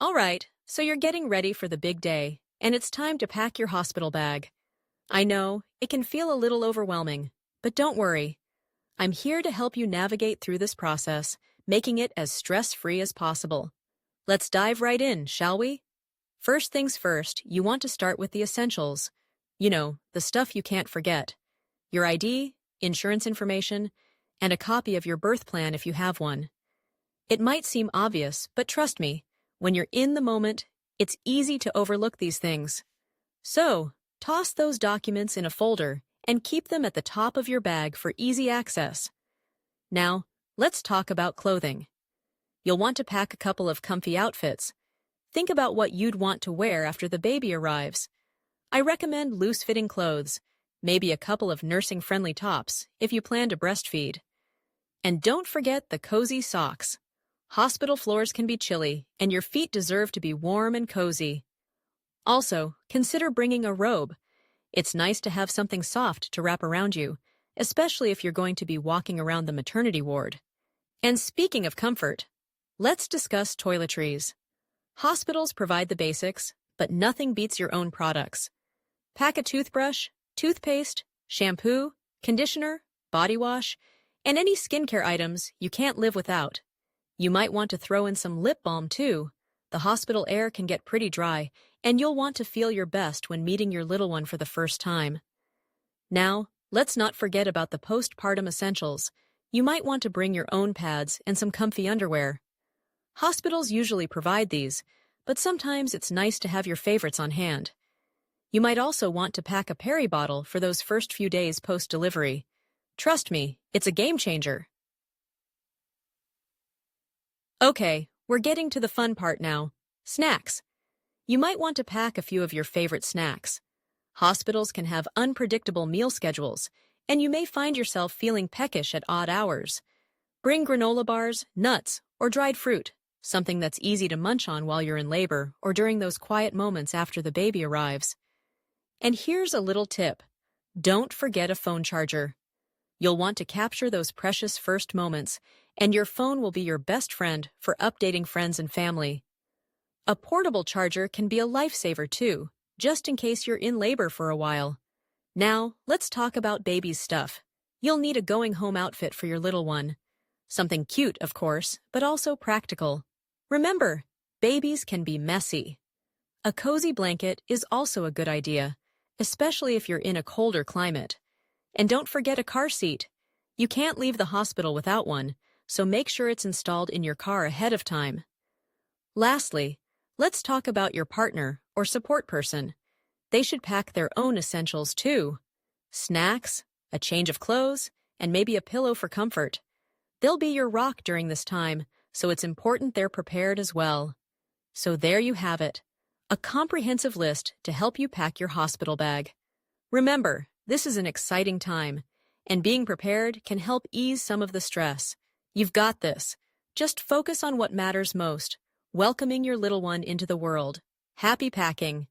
All right, so you're getting ready for the big day, and it's time to pack your hospital bag. I know, it can feel a little overwhelming, but don't worry. I'm here to help you navigate through this process, making it as stress-free as possible. Let's dive right in, shall we? First things first, you want to start with the essentials. You know, the stuff you can't forget. Your ID, insurance information, and a copy of your birth plan if you have one. It might seem obvious, but trust me, when you're in the moment, it's easy to overlook these things. So, toss those documents in a folder and keep them at the top of your bag for easy access. Now, let's talk about clothing. You'll want to pack a couple of comfy outfits. Think about what you'd want to wear after the baby arrives. I recommend loose-fitting clothes, maybe a couple of nursing-friendly tops if you plan to breastfeed. And don't forget the cozy socks. Hospital floors can be chilly, and your feet deserve to be warm and cozy. Also, consider bringing a robe. It's nice to have something soft to wrap around you, especially if you're going to be walking around the maternity ward. And speaking of comfort, let's discuss toiletries. Hospitals provide the basics, but nothing beats your own products. Pack a toothbrush, toothpaste, shampoo, conditioner, body wash, and any skincare items you can't live without. You might want to throw in some lip balm too. The hospital air can get pretty dry, and you'll want to feel your best when meeting your little one for the first time. Now, let's not forget about the postpartum essentials. You might want to bring your own pads and some comfy underwear. Hospitals usually provide these, but sometimes it's nice to have your favorites on hand. You might also want to pack a peri bottle for those first few days post-delivery. Trust me, it's a game changer. Okay, we're getting to the fun part now. Snacks. You might want to pack a few of your favorite snacks. Hospitals can have unpredictable meal schedules, and you may find yourself feeling peckish at odd hours. Bring granola bars, nuts, or dried fruit, something that's easy to munch on while you're in labor or during those quiet moments after the baby arrives. And here's a little tip. Don't forget a phone charger. You'll want to capture those precious first moments, and your phone will be your best friend for updating friends and family. A portable charger can be a lifesaver too, just in case you're in labor for a while. Now, let's talk about baby stuff. You'll need a going-home outfit for your little one. Something cute, of course, but also practical. Remember, babies can be messy. A cozy blanket is also a good idea, especially if you're in a colder climate. And don't forget a car seat. You can't leave the hospital without one, so make sure it's installed in your car ahead of time. Lastly, let's talk about your partner or support person. They should pack their own essentials too. Snacks, a change of clothes, and maybe a pillow for comfort. They'll be your rock during this time, so it's important they're prepared as well. So there you have it, a comprehensive list to help you pack your hospital bag. Remember, this is an exciting time, and being prepared can help ease some of the stress. You've got this. Just focus on what matters most, welcoming your little one into the world. Happy packing!